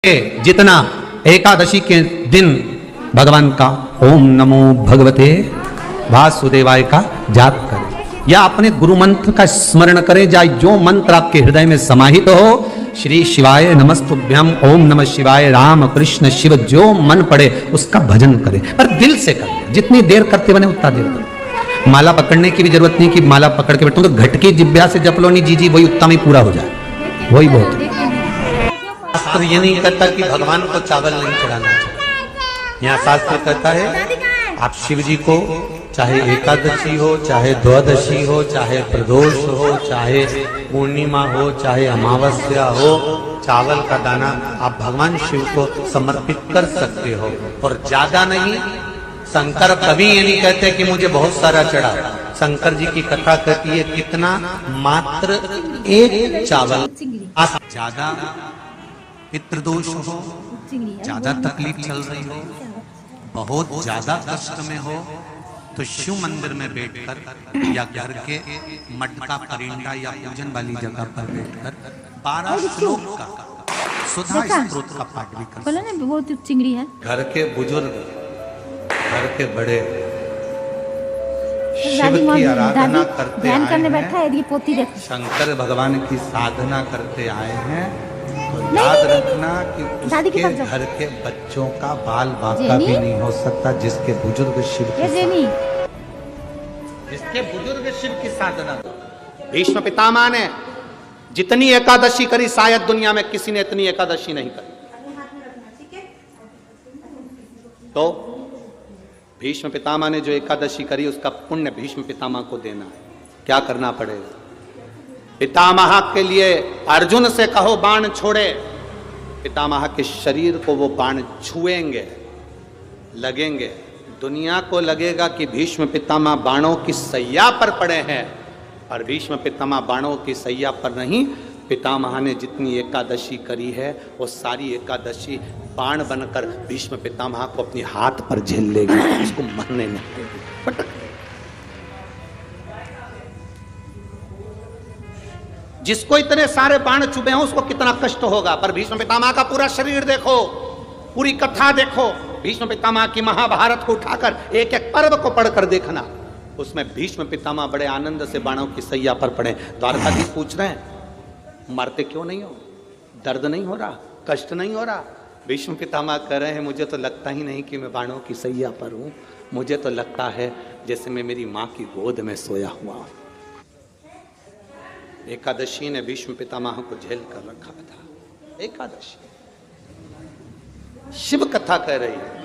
जितना एकादशी के दिन भगवान का ओम नमो भगवते वासुदेवाय का जाप करें या अपने गुरु मंत्र का स्मरण करें, या जो मंत्र आपके हृदय में समाहित हो, श्री शिवाय नमस्तुभ्यम, ओम नमः शिवाय, राम कृष्ण शिव, जो मन पड़े उसका भजन करें, पर दिल से करें। जितनी देर करते बने उतना देर करें। माला पकड़ने की भी जरूरत नहीं कि माला पकड़ के बैठूं तो घटकी जिब्या से जप लो, नहीं जी वही उत्तम ही पूरा हो जाए, वही बहुत है। शास्त्र ये नहीं कहता कि भगवान को चावल नहीं चढ़ाना चाहिए। यहाँ शास्त्र कहता है आप शिव जी को चाहे एकादशी हो, चाहे द्वादशी हो, चाहे प्रदोष हो, चाहे पूर्णिमा हो, चाहे अमावस्या हो, चावल का दाना आप भगवान शिव को समर्पित कर सकते हो, और ज्यादा नहीं। शंकर कभी ये नहीं कहते कि मुझे बहुत सारा चढ़ा। शंकर जी की कथा कहती है कितना, मात्र एक चावल। आप ज्यादा पितृदोष हो, ज्यादा तकलीफ चल रही हो, बहुत ज्यादा कष्ट में हो, तो शिव मंदिर में बैठकर या घर के मटका परिंदा या पूजन वाली जगह पर बैठकर 12 श्लोक का सुधा स्तोत्र का पाठ भी कर सकते हैं। बहुत चिंगड़ी है। घर के बुजुर्ग, घर के बड़े शिव की आराधना करते आए करने बैठा है, ये पोती देख। शंकर भगवान की साधना करते आए हैं, तो याद रखना कि उसके घर के बच्चों का बाल बांका भी नहीं हो सकता जिसके बुजुर्ग शिव की साधना। भीष्म पितामह ने जितनी एकादशी करी शायद दुनिया में किसी ने इतनी एकादशी नहीं करी। तो भीष्म पितामह ने जो एकादशी करी उसका पुण्य भीष्म पितामह को देना है। क्या करना पड़ेगा? पितामह के लिए अर्जुन से कहो बाण छोड़े, पितामह के शरीर को वो बाण छुएंगे, लगेंगे। दुनिया को लगेगा कि भीष्म पितामह बाणों की सैया पर पड़े हैं, और भीष्म पितामह बाणों की सैया पर नहीं। पितामह ने जितनी एकादशी करी है वो सारी एकादशी बाण बनकर भीष्म पितामह को अपने हाथ पर झेल लेगी, उसको मरने नहीं देगी। जिसको इतने सारे बाण चुभे हैं उसको कितना कष्ट होगा, पर भीष्म पितामह का पूरा शरीर देखो, पूरी कथा देखो। भीष्म पितामह की महाभारत को उठाकर एक एक पर्व को पढ़कर देखना, उसमें भीष्म पितामह बड़े आनंद से बाणों की सैया पर पड़े। द्वारकाधीश पूछ रहे हैं मरते क्यों नहीं हो, दर्द नहीं हो रहा, कष्ट नहीं हो रहा? भीष्म पितामह कह रहे हैं मुझे तो लगता ही नहीं कि मैं बाणों की सैया पर हूं, मुझे तो लगता है जैसे मैं मेरी मां की गोद में सोया हुआ हूं। एकादशी ने भीष्म पितामह को झेल कर रखा था। एकादशी शिव कथा कह रही है।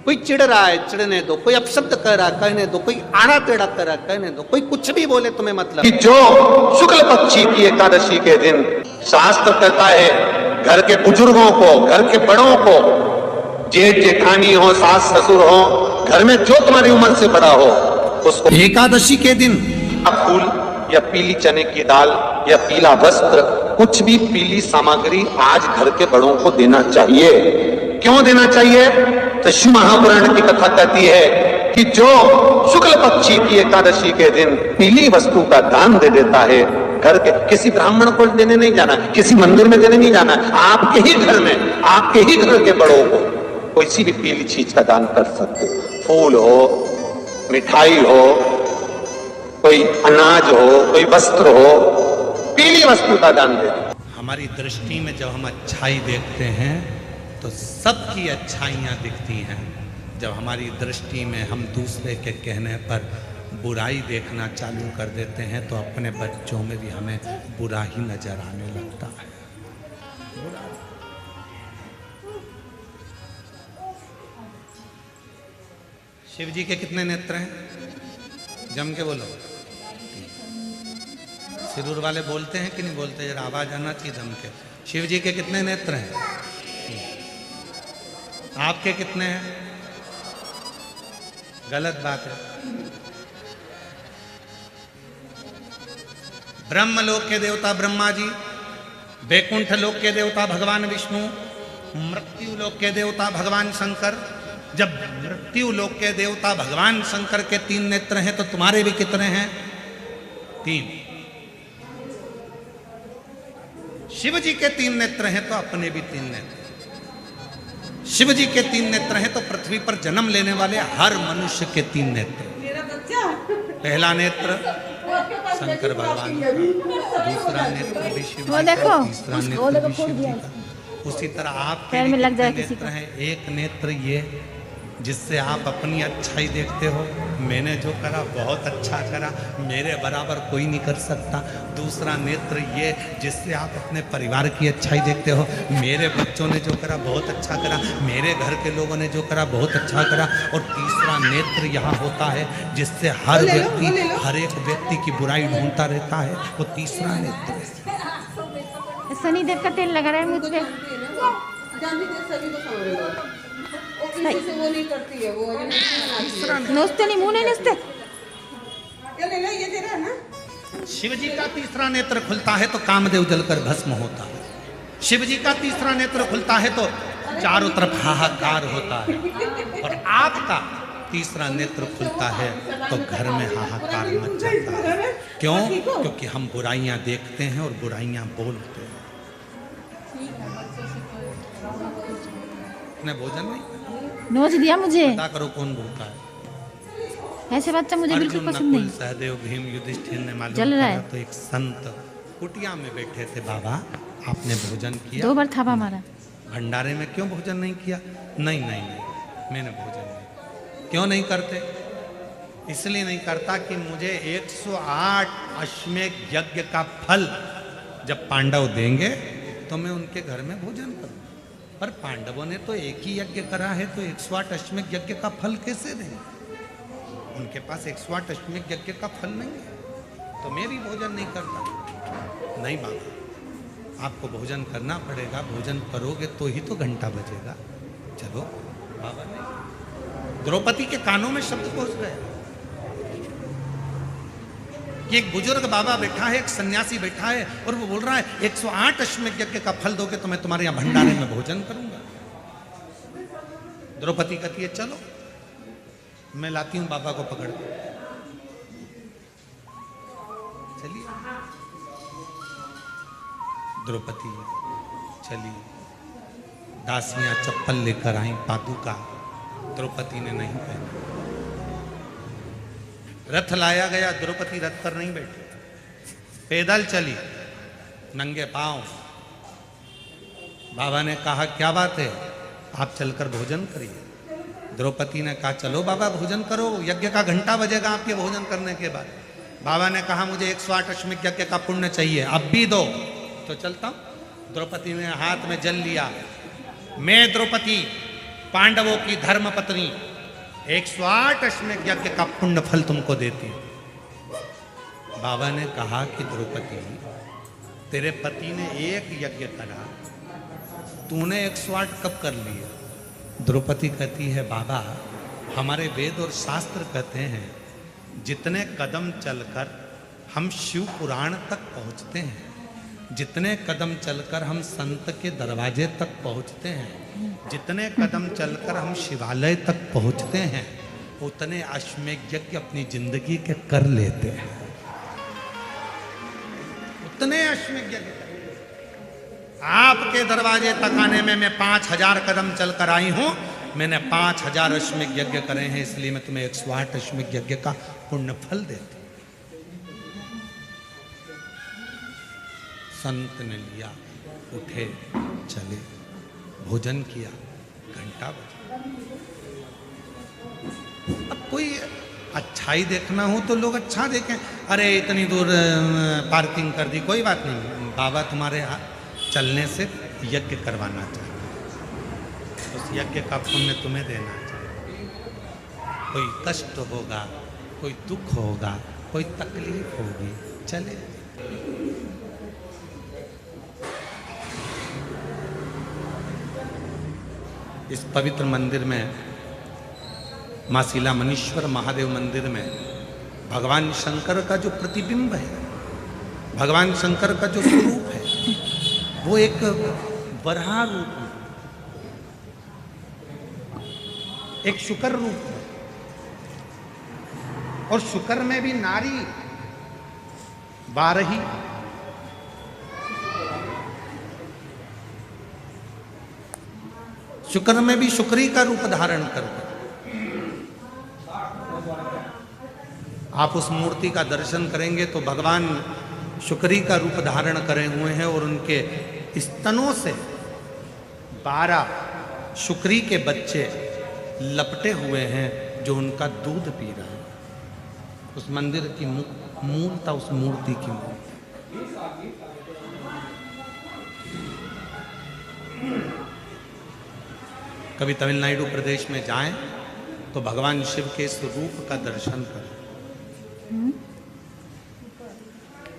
कोई चिढ़ रहा है चिढ़ने दो, कोई अपशब्द कह रहा है कहने दो, कोई आड़ा टेढ़ा कर रहा है कहने दो, कोई कुछ भी बोले तुम्हें मतलब। कि जो शुक्ल पक्षी की एकादशी के दिन शास्त्र कहता है घर के बुजुर्गों को, घर के बड़ों को, जेठ जेठानी हो, सास ससुर हो, घर में जो तुम्हारी उम्र से बड़ा हो, उसको एकादशी के दिन फूल या पीली चने की दाल या पीला वस्त्र, कुछ भी पीली सामग्री आज घर के बड़ों को देना चाहिए। क्यों देना चाहिए? तो शिव महापुराण की कथा कहती है कि जो शुक्ल पक्षी की एकादशी के दिन पीली वस्तु का दान दे देता है, घर के किसी ब्राह्मण को देने नहीं जाना, किसी मंदिर में देने नहीं जाना, आपके ही घर में, आपके ही घर के बड़ों को कोई भी पीली चीज का दान कर सकते। फूल हो, मिठाई हो, कोई अनाज हो, कोई वस्त्र हो, पीली वस्तु का दान दे। हमारी दृष्टि में जब हम अच्छाई देखते हैं तो सबकी अच्छाइयाँ दिखती हैं। जब हमारी दृष्टि में हम दूसरे के कहने पर बुराई देखना चालू कर देते हैं तो अपने बच्चों में भी हमें बुरा ही नजर आने लगता है। शिव जी के कितने नेत्र हैं? जम के बोलो। सिरूर वाले बोलते हैं कि नहीं बोलते? जरा आवाज आना चाहिए जम के। शिव जी के कितने नेत्र हैं? आपके कितने हैं? गलत बात है। ब्रह्म लोक के देवता ब्रह्मा जी, वैकुंठ लोक के देवता भगवान विष्णु, मृत्यु लोक के देवता भगवान शंकर। जब मृत्यु लोक के देवता भगवान शंकर के 3 नेत्र हैं तो तुम्हारे भी कितने हैं? 3। शिव जी के 3 नेत्र हैं तो अपने भी 3 नेत्र। शिव जी के 3 नेत्र हैं तो पृथ्वी पर जन्म लेने वाले हर मनुष्य के 3 नेत्र। पहला नेत्र शंकर भगवान का, दूसरा नेत्र भी शिव जी का, तीसरा नेत्र भी शिव जी का। उसी तरह आपके भी कितने नेत्र हैं? एक नेत्र ये जिससे आप अपनी अच्छाई देखते हो, मैंने जो करा बहुत अच्छा करा, मेरे बराबर कोई नहीं कर सकता। दूसरा नेत्र ये जिससे आप अपने परिवार की अच्छाई देखते हो, मेरे बच्चों ने जो करा बहुत अच्छा करा, मेरे घर के लोगों ने जो करा बहुत अच्छा करा। और तीसरा नेत्र यहाँ होता है जिससे हर एक व्यक्ति की बुराई ढूंढता रहता है, वो तीसरा नेत्र है। शनिदेव का तेल लगा रहा है मुझ पे। से वो नहीं करती है, वो नोचते नहीं, मुंह नहीं नोचते। ये दे रहा है ना। शिव जी का तीसरा नेत्र खुलता है तो कामदेव जलकर भस्म होता है। शिव जी का तीसरा नेत्र खुलता है तो चारों तरफ हाहाकार होता है। और आपका तीसरा नेत्र खुलता है तो घर में हाहाकार मच जाता है। क्यों? क्योंकि हम बुराइयां देखते हैं और बुराइयां बोलते हैं। ने भोजन नहीं नोच दिया मुझे। पता करो कौन भूखा है। ऐसे बच्चा मुझे बिल्कुल पसंद नहीं। सहदेव भीम युधिष्ठिर ने मालूम जल रहा है। तो एक संत कुटिया में बैठे थे। बाबा आपने भोजन किया? 2 बार थापा मारा। भंडारे में क्यों भोजन नहीं किया? नहीं नहीं नहीं, मैंने भोजन नहीं। क्यों नहीं करते? इसलिए नहीं करता कि मुझे 108 अश्वमेध यज्ञ का फल जब पांडव देंगे तो मैं उनके घर में भोजन करूं। पर पांडवों ने तो एक ही यज्ञ करा है, तो 108 अश्वमेध यज्ञ का फल कैसे देंगे? उनके पास 108 अश्वमेध यज्ञ का फल नहीं है, तो मैं भी भोजन नहीं करता। नहीं बाबा, आपको भोजन करना पड़ेगा। भोजन करोगे तो ही तो घंटा बजेगा। चलो बाबा ने द्रौपदी के कानों में शब्द पहुंच गए कि एक बुजुर्ग बाबा बैठा है, एक सन्यासी बैठा है और वो बोल रहा है 108 अश्वमेध यज्ञ का फल दोगे तो मैं तुम्हारे यहाँ भंडारे में भोजन करूंगा। द्रौपदी कहती है चलो मैं लाती हूं बाबा को पकड़ के। चलिए द्रौपदी चली, दासियां चप्पल लेकर आई, पादुका। द्रौपदी ने नहीं पहना। रथ लाया गया, द्रौपदी रथ पर नहीं बैठी, पैदल चली नंगे पांव। बाबा ने कहा क्या बात है, आप चलकर भोजन करिए। द्रौपदी ने कहा चलो बाबा भोजन करो, यज्ञ का घंटा बजेगा आपके भोजन करने के बाद। बाबा ने कहा मुझे 108 अश्वमेध यज्ञ का पुण्य चाहिए, अब भी दो तो चलता हूं। द्रौपदी ने हाथ में जल लिया, मैं द्रौपदी पांडवों की धर्म पत्नी 108 अश्वमेध यज्ञ का पुण्य फल तुमको देती हूं। बाबा ने कहा कि द्रौपदी तेरे पति ने एक यज्ञ करा, तूने 108 कब कर लिए? द्रौपदी कहती है बाबा हमारे वेद और शास्त्र कहते हैं जितने कदम चलकर हम शिव पुराण तक पहुंचते हैं, जितने कदम चलकर हम संत के दरवाजे तक पहुंचते हैं, जितने कदम चलकर हम शिवालय तक पहुंचते हैं, उतने अश्वमेध यज्ञ अपनी जिंदगी के कर लेते हैं। उतने अश्वमेध यज्ञ आपके दरवाजे तक आने में मैं 5000 कदम चलकर आई हूं। मैंने 5000 अश्वमेध यज्ञ करे हैं, इसलिए मैं तुम्हें 108 अश्वमेध यज्ञ का पुण्य फल देती। संत ने लिया, उठे, चले, भोजन किया, घंटा बजा। अब कोई अच्छाई देखना हो तो लोग अच्छा देखें। अरे इतनी दूर पार्किंग कर दी, कोई बात नहीं, बाबा तुम्हारे चलने से यज्ञ करवाना चाहिए, उस यज्ञ का पुण्य तुम्हें देना चाहिए। कोई कष्ट होगा, कोई दुख होगा, कोई तकलीफ होगी, चले। इस पवित्र मंदिर में मां शीला मनीश्वर महादेव मंदिर में भगवान शंकर का जो प्रतिबिंब है, भगवान शंकर का जो स्वरूप है, वो एक वराह रूप में, एक शुकर रूप में, और शुकर में भी नारी 12 शुक्र में भी शुक्री का रूप धारण करके आप उस मूर्ति का दर्शन करेंगे तो भगवान शुक्री का रूप धारण करे हुए हैं और उनके स्तनों से 12 शुक्री के बच्चे लपटे हुए हैं जो उनका दूध पी रहे हैं। उस मंदिर की मूलता, उस मूर्ति की मूर्ति। कभी तमिलनाडु प्रदेश में जाएं तो भगवान शिव के इस रूप का दर्शन करें।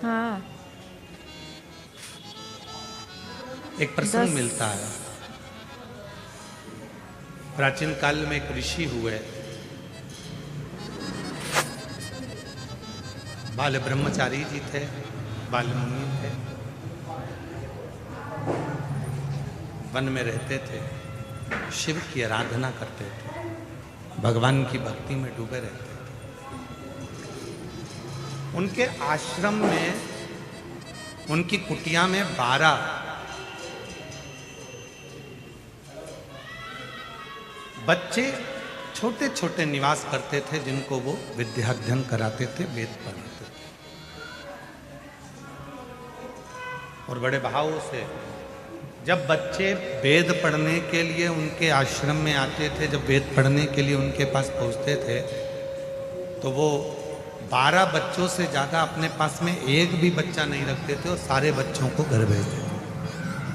हाँ। एक प्रसंग मिलता है। प्राचीन काल में एक ऋषि हुए, बाल ब्रह्मचारी जी थे, बाल मुनि थे, वन में रहते थे, शिव की आराधना करते थे, भगवान की भक्ति में डूबे रहते थे। उनके आश्रम में, उनकी कुटिया में 12 बच्चे छोटे छोटे निवास करते थे जिनको वो विद्याध्ययन कराते थे, वेद पढ़ाते थे। और बड़े भाव से जब बच्चे वेद पढ़ने के लिए उनके आश्रम में आते थे, जब वेद पढ़ने के लिए उनके पास पहुंचते थे तो वो 12 बच्चों से ज़्यादा अपने पास में एक भी बच्चा नहीं रखते थे और सारे बच्चों को घर भेजते थे।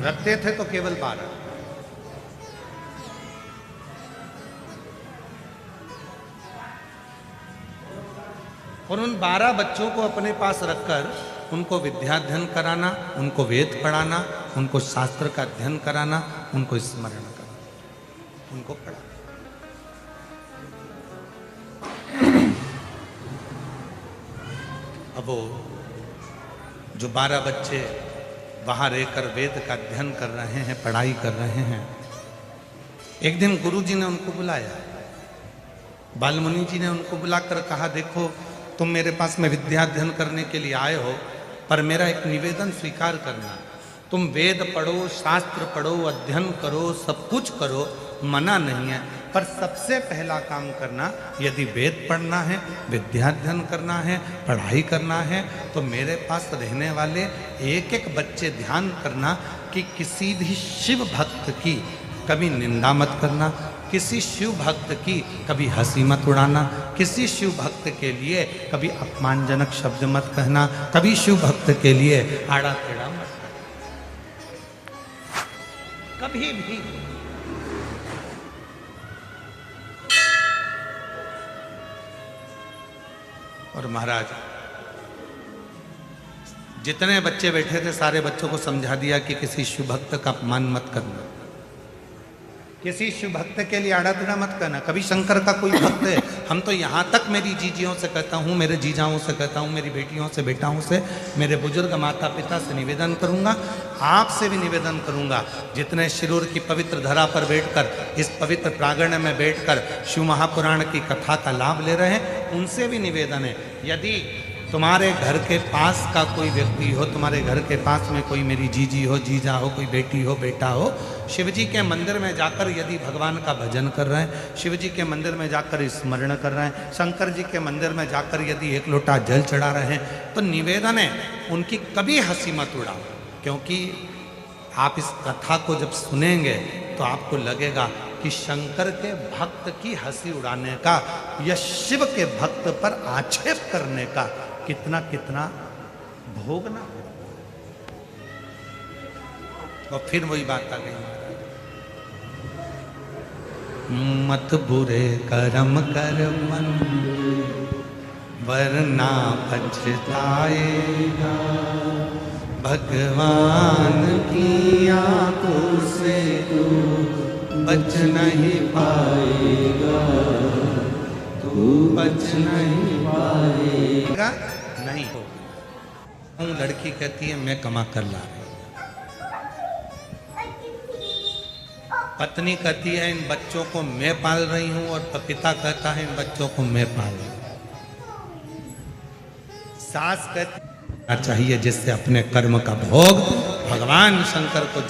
रखते थे तो केवल 12। और उन 12 बच्चों को अपने पास रखकर उनको विद्याध्ययन कराना, उनको वेद पढ़ाना, उनको शास्त्र का अध्ययन कराना, उनको स्मरण कराना, उनको पढ़ाना। अब वो जो 12 बच्चे वहां रहकर वेद का अध्ययन कर रहे हैं, पढ़ाई कर रहे हैं, एक दिन गुरुजी ने उनको बुलाया। बालमुनि जी ने उनको बुलाकर कहा, देखो तुम मेरे पास में विद्याध्ययन करने के लिए आए हो, पर मेरा एक निवेदन स्वीकार करना। तुम वेद पढ़ो, शास्त्र पढ़ो, अध्ययन करो, सब कुछ करो, मना नहीं है, पर सबसे पहला काम करना, यदि वेद पढ़ना है, विद्याध्ययन करना है, पढ़ाई करना है, तो मेरे पास रहने वाले एक एक बच्चे ध्यान करना कि किसी भी शिव भक्त की कभी निंदा मत करना, किसी शिव भक्त की कभी हंसी मत उड़ाना, किसी शिव भक्त के लिए कभी अपमानजनक शब्द मत कहना, कभी शिव भक्त के लिए आड़ा टेढ़ा मत कहना, कभी भी। और महाराज जितने बच्चे बैठे थे सारे बच्चों को समझा दिया कि किसी शिव भक्त का अपमान मत करना, किसी शिव भक्त के लिए आड़ा टेढ़ा मत करना। कभी शंकर का कोई भक्त है, हम तो यहाँ तक मेरी जीजियों से कहता हूँ, मेरे जीजाओं से कहता हूँ, मेरी बेटियों से, बेटाओं से, मेरे बुजुर्ग माता पिता से निवेदन करूँगा, आपसे भी निवेदन करूँगा, जितने शिरूर की पवित्र धरा पर बैठकर, इस पवित्र प्रांगण में बैठकर शिव महापुराण की कथा का लाभ ले रहे हैं, उनसे भी निवेदन है, यदि तुम्हारे घर के पास का कोई व्यक्ति हो, तुम्हारे घर के पास में कोई मेरी जीजी हो, जीजा हो, कोई बेटी हो, बेटा हो, शिव जी के मंदिर में जाकर यदि भगवान का भजन कर रहे हैं, शिव जी के मंदिर में जाकर स्मरण कर रहे हैं, शंकर जी के मंदिर में जाकर यदि एक लोटा जल चढ़ा रहे हैं, तो निवेदन है उनकी कभी हंसी मत उड़ाओ, क्योंकि आप इस कथा को जब सुनेंगे तो आपको लगेगा कि शंकर के भक्त की हंसी उड़ाने का या शिव के भक्त पर आक्षेप करने का कितना कितना भोगना। और फिर वही बात आ गई, मत बुरे कर्म कर मन वरना पछताएगा, भगवान की आंखों से तू बच नहीं पाएगा, तू बच नहीं पाएगा। नहीं हो, लड़की कहती है मैं कमा कर ला रही हूँ, पत्नी कहती है इन बच्चों को मैं पाल रही हूँ, और पिता कहता है इन बच्चों को मैं पाल रही हूँ। सास कहती चाहिए जिससे अपने कर्म का भोग भगवान शंकर को